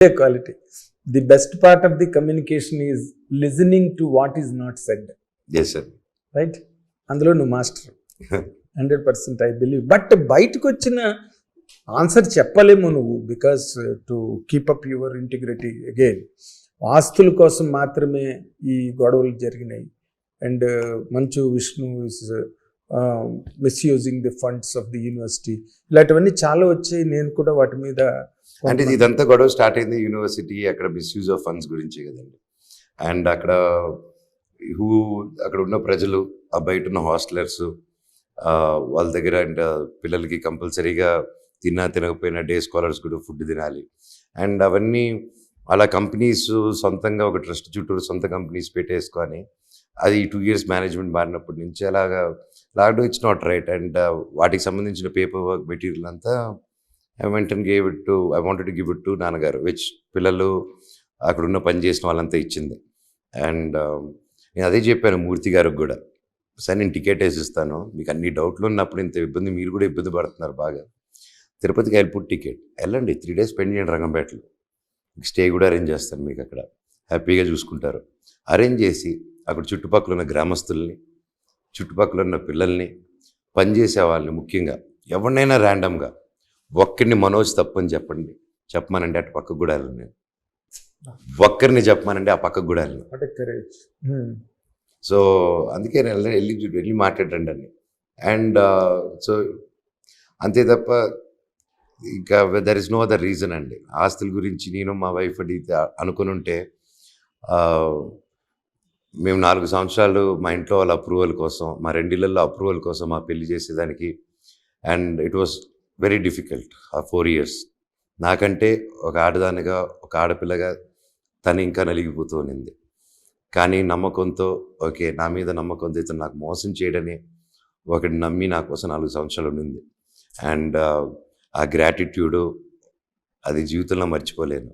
quality. The best part of the communication is listening to what is not said. Yes, sir. Right? అందులో నువ్వు master 100% I believe. But బయటకు వచ్చిన answer చెప్పలేము నువ్వు, because to keep up your integrity. Again ఆస్తుల కోసం మాత్రమే ఈ గొడవలు జరిగినాయి. And Manchu Vishnu is misusing the funds of the university, ఇలాంటివన్నీ చాలా వచ్చాయి. నేను కూడా వాటి మీద అంటే ఇదంతా గొడవ స్టార్ట్ అయింది యూనివర్సిటీ అక్కడ మిస్యూజ్ ఆఫ్ ఫండ్స్ గురించి కదండి. అండ్ అక్కడ ఉన్న ప్రజలు, ఆ బయట ఉన్న హాస్టలర్స్, వాళ్ళ దగ్గర అండ్ పిల్లలకి కంపల్సరీగా తినకపోయినా డే స్కాలర్స్ కూడా ఫుడ్ తినాలి. అండ్ అవన్నీ అలా కంపెనీస్ సొంతంగా ఒక ట్రస్ట్ చుట్టూరు సొంత కంపెనీస్ పెట్టేసుకొని అది 2 years మేనేజ్మెంట్ మారినప్పటి నుంచి అలాగా lockdown it's not right. And వాటికి సంబంధించిన పేపర్ వర్క్ మెటీరియల్ అంతా I wanted to give it to నాన్నగారు, విచ్ పిల్లలు అక్కడున్న పని చేసిన వాళ్ళంతా ఇచ్చింది. అండ్ నేను అదే చెప్పాను మూర్తి గారికి కూడా, సార్ నేను టికెట్ వేసిస్తాను, మీకు అన్ని డౌట్లు ఉన్నప్పుడు ఇంత ఇబ్బంది, మీరు కూడా ఇబ్బంది పడుతున్నారు బాగా, తిరుపతికి వెళ్ళిపోయి టికెట్ వెళ్ళండి, 3 days స్పెండ్ చేయండి రంగంపేటలో, స్టే కూడా అరేంజ్ చేస్తాను, మీకు అక్కడ హ్యాపీగా చూసుకుంటారు. అరేంజ్ చేసి అక్కడ చుట్టుపక్కల ఉన్న గ్రామస్తుల్ని, చుట్టుపక్కల ఉన్న పిల్లల్ని, పనిచేసే వాళ్ళని, ముఖ్యంగా ఎవరినైనా ర్యాండమ్గా ఒక్కరిని మనోజ్ తప్పని చెప్పమనండి అటు పక్కకు కూడా వెళ్ళను, ఒక్కరిని చెప్పమనండి ఆ పక్కకు కూడా వెళ్ళను. సో అందుకే నేను వెళ్ళి మాట్లాడండి అని. అండ్ సో అంతే తప్ప ఇంకా there is no other reason అండి. ఆస్తుల గురించి నేను మా వైఫ్ అడిగితే అనుకుని ఉంటే మేము 4 సంవత్సరాలు మా ఇంట్లో వాళ్ళ అప్రూవల్ కోసం, మా 2 ఇళ్లలో అప్రూవల్ కోసం మా పెళ్లి చేసేదానికి, and it was very difficult ఆ 4 years. నాకంటే ఒక ఆడదానిగా, ఒక ఆడపిల్లగా తను ఇంకా నలిగిపోతూ ఉన్నింది. కానీ నమ్మకంతో, ఓకే నా మీద నమ్మకంతో ఇతను నాకు మోసం చేయడని ఒకటి నమ్మి నా కోసం 4 సంవత్సరాలు ఉండింది. అండ్ ఆ గ్రాటిట్యూడు అది జీవితంలో మర్చిపోలేను.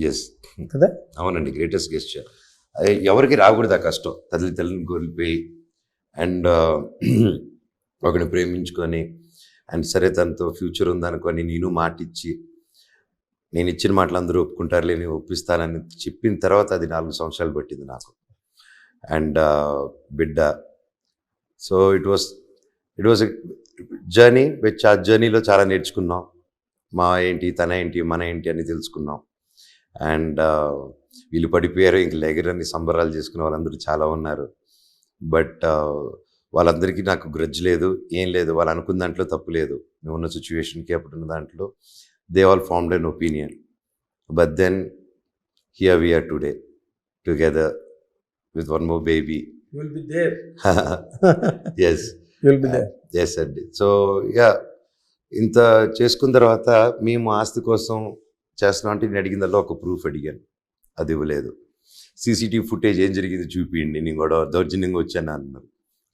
ఎస్ కదా, అవునండి, గ్రేటెస్ట్ గెస్చర్. అది ఎవరికి రాకూడదు ఆ కష్టం, తల్లిని కోల్పోయి అండ్ ఒకరిని ప్రేమించుకొని అండ్ సరే తనతో ఫ్యూచర్ ఉందనుకొని నేను మాటిచ్చి, నేను ఇచ్చిన మాటలు అందరూ ఒప్పుకుంటారులే, నేను ఒప్పిస్తానని చెప్పిన తర్వాత అది 4 సంవత్సరాలు పట్టింది నాకు అండ్ బిడ్డ. So it was a journey which, ఆ జర్నీలో చాలా నేర్చుకున్నాం. మా ఏంటి, తన ఏంటి, మన ఏంటి అని తెలుసుకున్నాం. అండ్ వీళ్ళు పడిపోయారు, ఇంక లెగరని సంబరాలు చేసుకునే వాళ్ళందరూ చాలా ఉన్నారు. బట్ వాళ్ళందరికీ నాకు గ్రడ్జ్ లేదు, ఏం లేదు, వాళ్ళు అనుకున్న దాంట్లో తప్పు లేదు. మేము ఉన్న సిచ్యువేషన్కి అప్పుడున్న దాంట్లో they all formed an opinion. But then here we are today, together with one more baby. You will be there. Yes. You will be there. Yes, అండి. సో యా, ఇంత చేసుకున్న తర్వాత మేము ఆస్తి కోసం చేస్తున్నాం అంటే నేను అడిగిందల్లా ఒక ప్రూఫ్ అడిగాను, అది ఇవ్వలేదు. సీసీటీవీ ఫుటేజ్ ఏం జరిగింది చూపించండి, నేను కూడా దౌర్జన్యంగా వచ్చాను అన్నారు.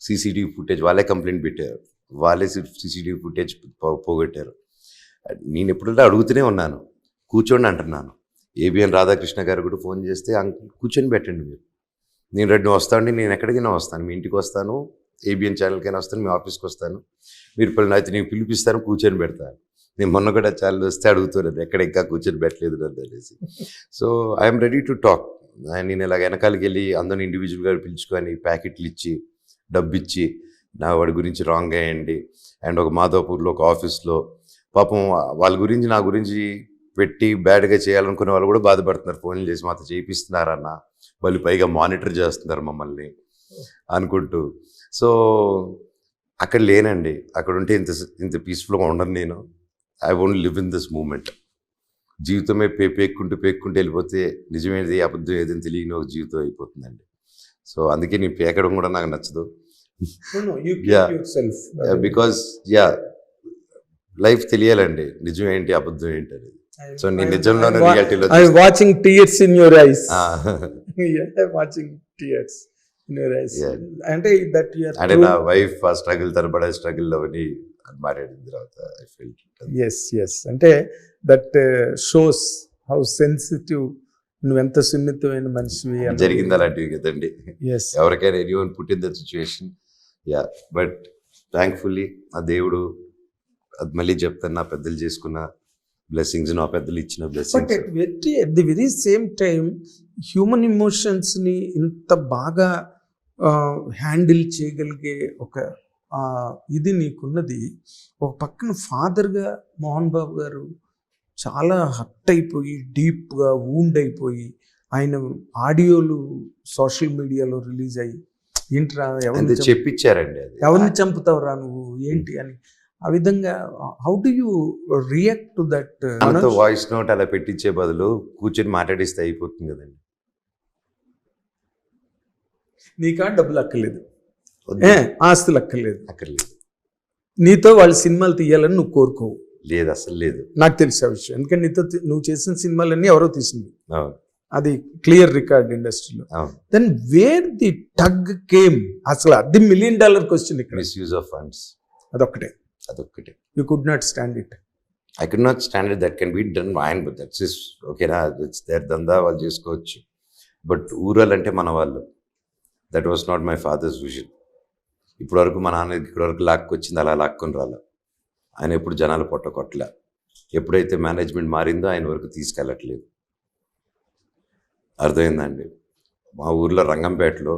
సీసీటీవీ ఫుటేజ్ వాళ్ళే కంప్లైంట్ పెట్టారు, వాళ్ళే సీసీటీవీ ఫుటేజ్ పోగొట్టారు. నేను ఎప్పుడైనా అడుగుతూనే ఉన్నాను, కూర్చోండి అంటున్నాను. ఏబిఎన్ రాధాకృష్ణ గారు కూడా ఫోన్ చేస్తే కూర్చొని పెట్టండి మీరు, నేను రెడ్డి వస్తానండి, నేను ఎక్కడికైనా వస్తాను, మీ ఇంటికి వస్తాను, ఏబిఎన్ ఛానల్కైనా వస్తాను, మీ ఆఫీస్కి వస్తాను, మీరు అయితే నేను పిలిపిస్తాను, కూర్చొని పెడతాను. నేను మొన్న కూడా ఛానల్ వస్తే అడుగుతున్నాను ఎక్కడ ఇంకా కూర్చొని పెట్టలేదు నన్ను అనేసి. So I'm ready to talk. నేను ఇలాగ వెనకాలకి వెళ్ళి అందరిని ఇండివిజువల్గా పిలుచుకొని ప్యాకెట్లు ఇచ్చి, డబ్బు ఇచ్చి, నా వాడి గురించి రాంగ్ అయ్యండి. అండ్ ఒక మాధవపూర్లో ఒక ఆఫీస్లో పాపం వాళ్ళ గురించి, నా గురించి పెట్టి బ్యాడ్గా చేయాలనుకునే వాళ్ళు కూడా బాధపడుతున్నారు, ఫోన్లు చేసి మాతో చేయిస్తున్నారన్న, వాళ్ళు పైగా మానిటర్ చేస్తున్నారు మమ్మల్ని అనుకుంటూ. సో అక్కడ లేనండి, అక్కడ ఉంటే ఇంత పీస్ఫుల్గా ఉండను నేను. I won't live in this moment. జీవితమే పేక్కుంటూ వెళ్ళిపోతే నిజమేది అబద్ధం ఏదని తెలియని ఒక జీవితం అయిపోతుందండి. సో అందుకే నేను పేకడం కూడా నాకు నచ్చదు. బికాస్ లైఫ్ తెలియాలండి, నిజం ఏంటి అబద్ధం ఏంటి అనేది. సో నేను నిజంలోనే రియాలిటీలో watching tears in your eyes, watching tears in your eyes. అంటే దట్ యు ఆర్, అంటే నా వైఫ్ ఆ స్ట్రగుల్, తనపడే స్ట్రగుల్ అవన్నీ మాట్లాడిన తర్వాత ఐ ఫెల్ట్. yes అంటే దట్ షోస్ హౌ సెన్సిటివ్, నువ్వెంత సున్నితమైన మనిషివి. జరిగింది అలాంటివి కదండి, ఎవరికైనా anyone put in that situation. Yeah, but thankfully ఆ దేవుడు, అది మళ్ళీ చెప్తాను, నా పెద్దలు చేసుకున్న బ్లెస్సింగ్స్ నా పెద్దలు ఇచ్చిన but blessings. At the very same time human ఎమోషన్స్ని ఇంత బాగా హ్యాండిల్ చేయగలిగే ఒక ఇది నీకున్నది. ఒక పక్కన ఫాదర్గా మోహన్ బాబు గారు చాలా హర్ట్ అయిపోయి డీప్గా వూండ్ అయిపోయి ఆయన ఆడియోలు సోషల్ మీడియాలో రిలీజ్ అయ్యి ఏంట్రా అంతే చెప్పించారండి. అది ఎవరిని చంపుతావురా నువ్వు ఏంటి అని ఆ విధంగా how do you react to that? మనతో వాయిస్ నోట్ అలా పెట్టించే బదులు కూర్చొని మాట్లాడిస్తే అయిపోతుంది కదండి. నీకా డబ్బులు అక్కర్లేదు, వద్దు. ఆస్తులు అక్కర్లేదు, అక్కర్లేదు. నీతో వాళ్ళు సినిమాలు తీయాలని నువ్వు కోరుకోవు. లేదు, అసలు లేదు. నాకు తెలిసే విషయం, ఎందుకంటే నీతో నువ్వు చేసిన సినిమాలన్నీ ఎవరో తీసింది, అవును, అది క్లియర్ రికార్డ్ ఇండస్ట్రీలో. అవును. Then where the tug came? అసలు అది $1 million క్వశ్చన్ ఇక్కడ. మిస్యూజ్ ఆఫ్ ఫండ్స్ అదొక్కటే. You could not stand it. I could not stand it. That can be done fine, but that's is ఓకేనా, ఇట్స్ దేర్ దందా, వాళ్ళు చేసుకోవచ్చు. బట్ ఊరాలంటే మన వాళ్ళు. That was not my father's vision. ఇప్పటివరకు మా నాన్న ఇక్కడి వరకు లాక్కొచ్చింది, అలా లాక్కొని రాలే. ఆయన ఎప్పుడు జనాలు పొట్టకొట్టలే. ఎప్పుడైతే మేనేజ్మెంట్ మారిందో ఆయన వరకు తీసుకెళ్ళట్లేదు. అర్థమైందండి. మా ఊర్లో రంగంపేటలో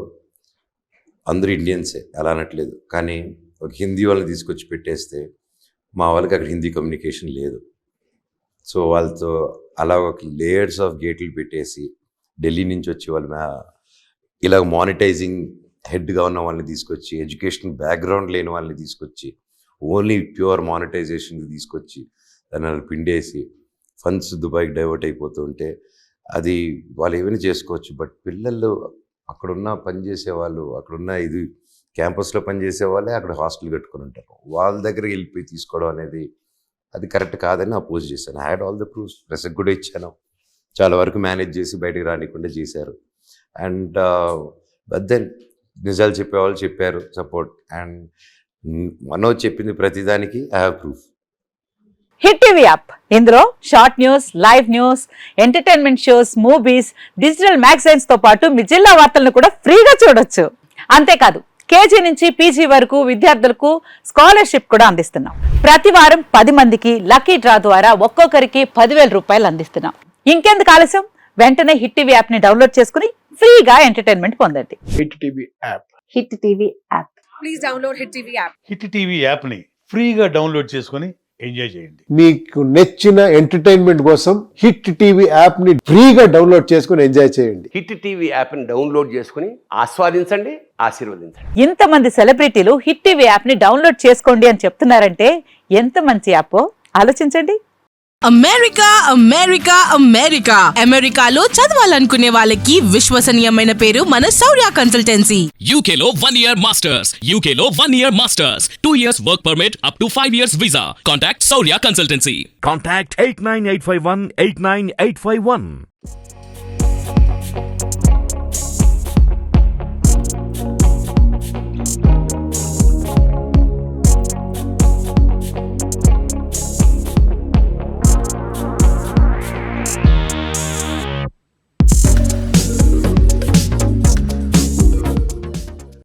అందరూ ఇండియన్సే, అలా అనట్లేదు, కానీ ఒక హిందీ వాళ్ళని తీసుకొచ్చి పెట్టేస్తే మా వాళ్ళకి అక్కడ హిందీ కమ్యూనికేషన్ లేదు. సో వాళ్ళతో అలా ఒక లేయర్స్ ఆఫ్ గేట్లు పెట్టేసి ఢిల్లీ నుంచి వచ్చి వాళ్ళు ఇలా మానిటైజింగ్ హెడ్గా ఉన్న వాళ్ళని తీసుకొచ్చి, ఎడ్యుకేషన్ బ్యాక్గ్రౌండ్ లేని వాళ్ళని తీసుకొచ్చి, ఓన్లీ ప్యూర్ మానిటైజేషన్కి తీసుకొచ్చి దాన్ని పిండేసి ఫండ్స్ దుబాయ్కి డైవర్ట్ అయిపోతూ ఉంటే అది వాళ్ళు ఏమైనా చేసుకోవచ్చు. బట్ పిల్లలు అక్కడున్న పనిచేసే వాళ్ళు, అక్కడున్న ఇది క్యాంపస్లో పనిచేసే వాళ్ళే అక్కడ హాస్టల్ కట్టుకొని ఉంటారు. వాళ్ళ దగ్గరికి వెళ్ళిపోయి తీసుకోవడం అనేది అది కరెక్ట్ కాదని అపోజ్ చేశాను. I had all the proofs, ప్రెస్కి కూడా ఇచ్చాను. చాలా వరకు మేనేజ్ చేసి బయటకు రానికుండా చేశారు. అండ్ బట్ దెన్ నిజాలు చెప్పేవాళ్ళు చెప్పారు, సపోర్ట్. అండ్ మనోజ్ చెప్పింది ప్రతిదానికి I have proof. Hit TV app, ఇందులో short news, live news, entertainment shows, movies, digital magazines తో పాటు మీ జిల్లా వార్తలను కూడా ఫ్రీగా చూడొచ్చు. అంతేకాదు కేజీ నుంచి పీజీ వరకు విద్యార్థులకు స్కాలర్షిప్ కూడా అందిస్తున్నాం. ప్రతి వారం 10 మందికి లక్కీ డ్రా ద్వారా ఒక్కొక్కరికి 10,000 రూపాయలు అందిస్తున్నాం. ఇంకెందుకు ఆలస్యం, వెంటనే హిట్ టీవీ యాప్ ని డౌన్లోడ్ చేసుకుని ఫ్రీగా ఎంటర్టైన్మెంట్ పొందండి. Hit TV app. Hit TV app. Please download Hit TV app. Hit TV యాప్ని ఫ్రీగా డౌన్లోడ్ చేసుకొని ఎంజాయ్ చేయండి. మీకు నచ్చిన ఎంటర్టైన్మెంట్ కోసం హిట్ టీవీ యాప్ ని ఫ్రీగా డౌన్లోడ్ చేసుకుని ఎంజాయ్ చేయండి. హిట్ టీవీ యాప్ని డౌన్లోడ్ చేసుకుని ఆస్వాదించండి, ఆశీర్వదించండి. ఇంతమంది సెలబ్రిటీలు హిట్ టీవీ యాప్ ని డౌన్లోడ్ చేసుకోండి అని చెప్తున్నారంటే ఎంత మంచి యాప్ ఆలోచించండి. అమెరికా అమెరికా అమెరికా అమెరికాలో చదవాలనుకునే వాళ్ళకి విశ్వసనీయమైన పేరు మన శౌర్య కన్సల్టెన్సీ. UK లో 1 year masters. UK లో 1 year masters. 2 years work permit up to 5 years visa. Contact Saurya Consultancy. Contact 89851 89851.